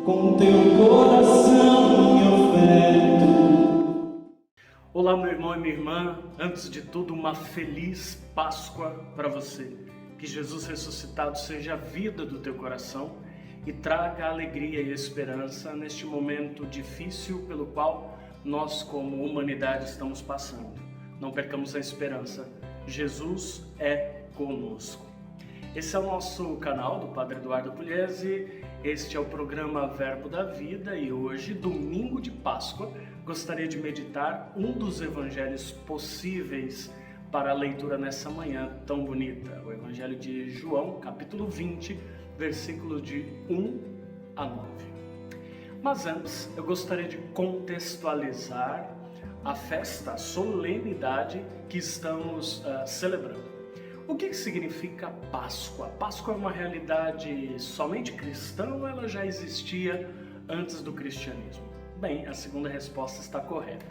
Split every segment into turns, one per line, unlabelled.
com teu coração me oferto.
Olá, meu irmão e minha irmã, antes de tudo, uma feliz Páscoa para você. Que Jesus ressuscitado seja a vida do teu coração e traga alegria e esperança neste momento difícil pelo qual nós, como humanidade, estamos passando. Não percamos a esperança, Jesus é conosco. Esse é o nosso canal do Padre Eduardo Pugliese, este é o programa Verbo da Vida e hoje, domingo de Páscoa, gostaria de meditar um dos evangelhos possíveis para a leitura nessa manhã tão bonita, o Evangelho de João, capítulo 20, versículos de 1 a 9. Mas antes, eu gostaria de contextualizar a festa, a solenidade que estamos celebrando. O que significa Páscoa? Páscoa é uma realidade somente cristã ou ela já existia antes do cristianismo? Bem, a segunda resposta está correta.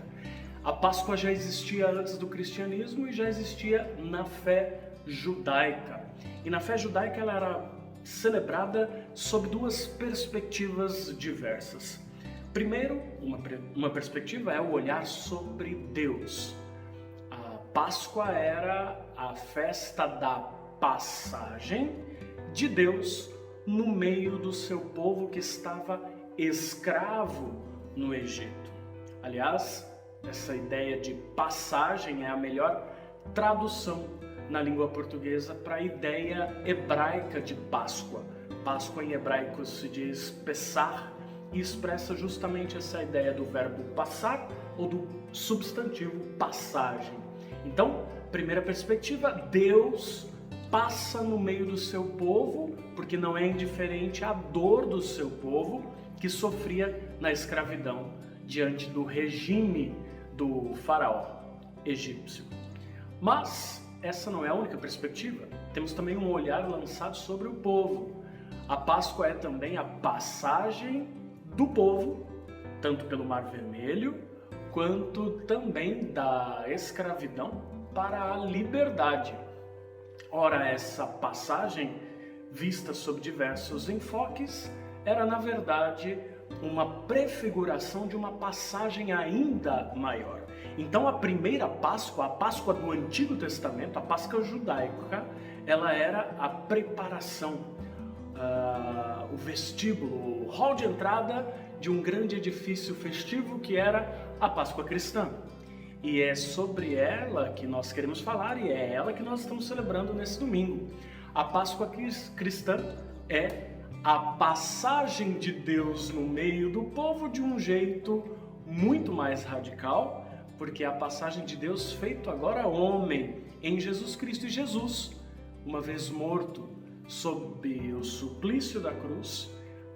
A Páscoa já existia antes do cristianismo e já existia na fé judaica. E na fé judaica ela era celebrada sob duas perspectivas diversas. Primeiro, uma perspectiva é o olhar sobre Deus. Páscoa era a festa da passagem de Deus no meio do seu povo que estava escravo no Egito. Aliás, essa ideia de passagem é a melhor tradução na língua portuguesa para a ideia hebraica de Páscoa. Páscoa em hebraico se diz Pessah e expressa justamente essa ideia do verbo passar ou do substantivo passagem. Então, primeira perspectiva, Deus passa no meio do seu povo, porque não é indiferente à dor do seu povo que sofria na escravidão diante do regime do faraó egípcio. Mas essa não é a única perspectiva. Temos também um olhar lançado sobre o povo. A Páscoa é também a passagem do povo, tanto pelo Mar Vermelho, quanto também da escravidão para a liberdade. Ora, essa passagem, vista sob diversos enfoques, era na verdade uma prefiguração de uma passagem ainda maior. Então a primeira Páscoa, a Páscoa do Antigo Testamento, a Páscoa judaica, ela era a preparação, o vestíbulo, o hall de entrada de um grande edifício festivo que era a Páscoa cristã. E é sobre ela que nós queremos falar e é ela que nós estamos celebrando nesse domingo. A Páscoa cristã é a passagem de Deus no meio do povo de um jeito muito mais radical, porque é a passagem de Deus feito agora homem em Jesus Cristo. E Jesus, uma vez morto sob o suplício da cruz,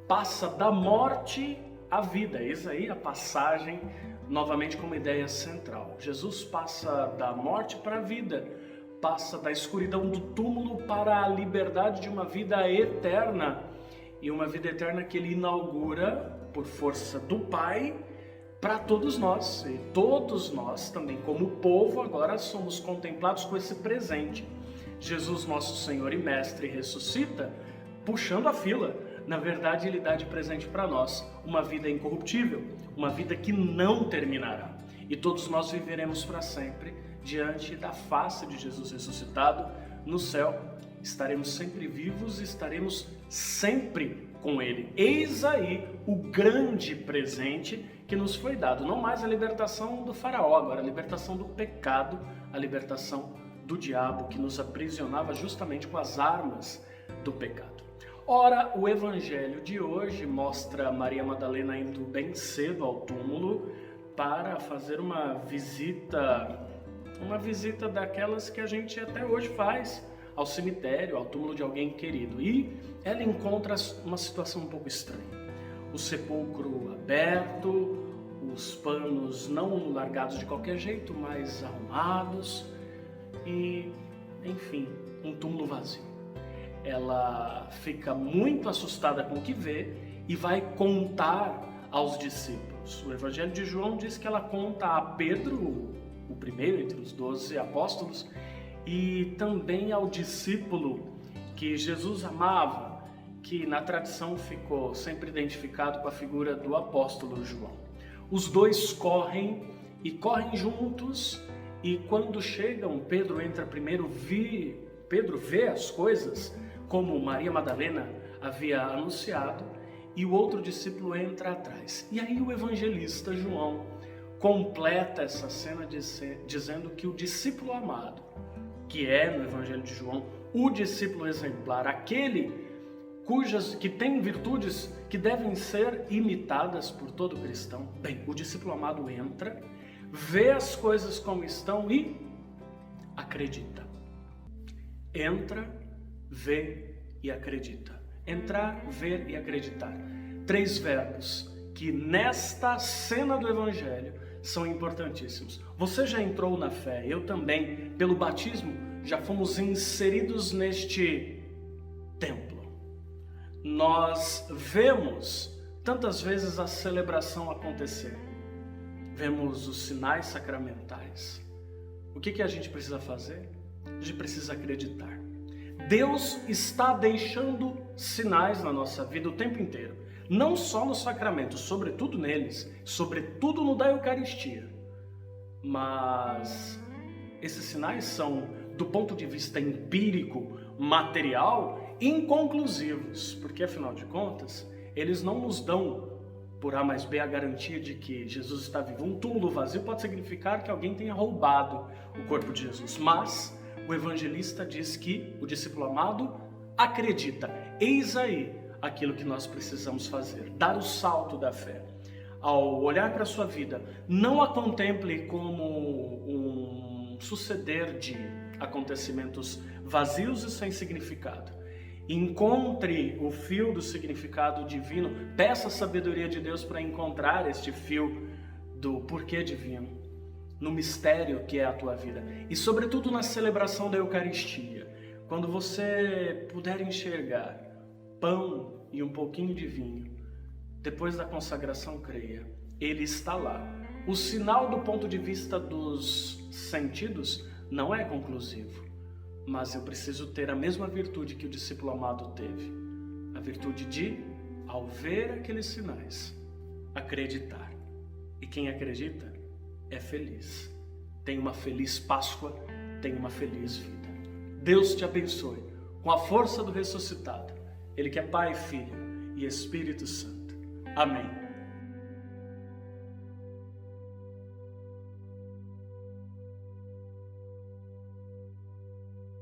passa da morte à vida. Eis aí a passagem novamente como ideia central. Jesus passa da morte para a vida, passa da escuridão do túmulo para a liberdade de uma vida eterna. E uma vida eterna que ele inaugura por força do Pai para todos nós. E todos nós também, como povo, agora somos contemplados com esse presente. Jesus, nosso Senhor e Mestre, ressuscita puxando a fila. Na verdade, ele dá de presente para nós uma vida incorruptível, uma vida que não terminará. E todos nós viveremos para sempre diante da face de Jesus ressuscitado no céu. Estaremos sempre vivos e estaremos sempre com ele. Eis aí o grande presente que nos foi dado. Não mais a libertação do faraó, agora a libertação do pecado, a libertação do diabo que nos aprisionava justamente com as armas do pecado. Ora, o evangelho de hoje mostra Maria Madalena indo bem cedo ao túmulo para fazer uma visita daquelas que a gente até hoje faz ao cemitério, ao túmulo de alguém querido. E ela encontra uma situação um pouco estranha. O sepulcro aberto, os panos não largados de qualquer jeito, mas arrumados e, enfim, um túmulo vazio. Ela fica muito assustada com o que vê e vai contar aos discípulos. O Evangelho de João diz que ela conta a Pedro, o primeiro entre os 12 apóstolos, e também ao discípulo que Jesus amava, que na tradição ficou sempre identificado com a figura do apóstolo João. Os dois correm juntos, e quando chegam, Pedro entra primeiro, Pedro vê as coisas como Maria Madalena havia anunciado, e o outro discípulo entra atrás. E aí o evangelista João completa essa cena dizendo que o discípulo amado, que é no Evangelho de João o discípulo exemplar, aquele que tem virtudes que devem ser imitadas por todo cristão. Bem, o discípulo amado entra, vê as coisas como estão e acredita. Entra, vê e acredita. Entrar, ver e acreditar. 3 verbos que nesta cena do Evangelho são importantíssimos. Você já entrou na fé, eu também, pelo batismo, já fomos inseridos neste templo. Nós vemos tantas vezes a celebração acontecer. Vemos os sinais sacramentais. O que a gente precisa fazer? A gente precisa acreditar. Deus está deixando sinais na nossa vida o tempo inteiro. Não só nos sacramentos, sobretudo neles, sobretudo no da Eucaristia. Mas esses sinais são, do ponto de vista empírico, material, inconclusivos, porque afinal de contas, eles não nos dão, por A mais B, a garantia de que Jesus está vivo. Um túmulo vazio pode significar que alguém tenha roubado o corpo de Jesus, mas o evangelista diz que o discípulo amado acredita. Eis aí aquilo que nós precisamos fazer, dar o salto da fé. Ao olhar para a sua vida, não a contemple como um suceder de acontecimentos vazios e sem significado. Encontre o fio do significado divino, peça a sabedoria de Deus para encontrar este fio do porquê divino, no mistério que é a tua vida. E sobretudo na celebração da Eucaristia, quando você puder enxergar pão e um pouquinho de vinho, depois da consagração, creia, ele está lá. O sinal do ponto de vista dos sentidos não é conclusivo, mas eu preciso ter a mesma virtude que o discípulo amado teve, a virtude de, ao ver aqueles sinais, acreditar. E quem acredita é feliz, tem uma feliz Páscoa, tem uma feliz vida. Deus te abençoe com a força do ressuscitado, Ele que é Pai, Filho e Espírito Santo. Amém.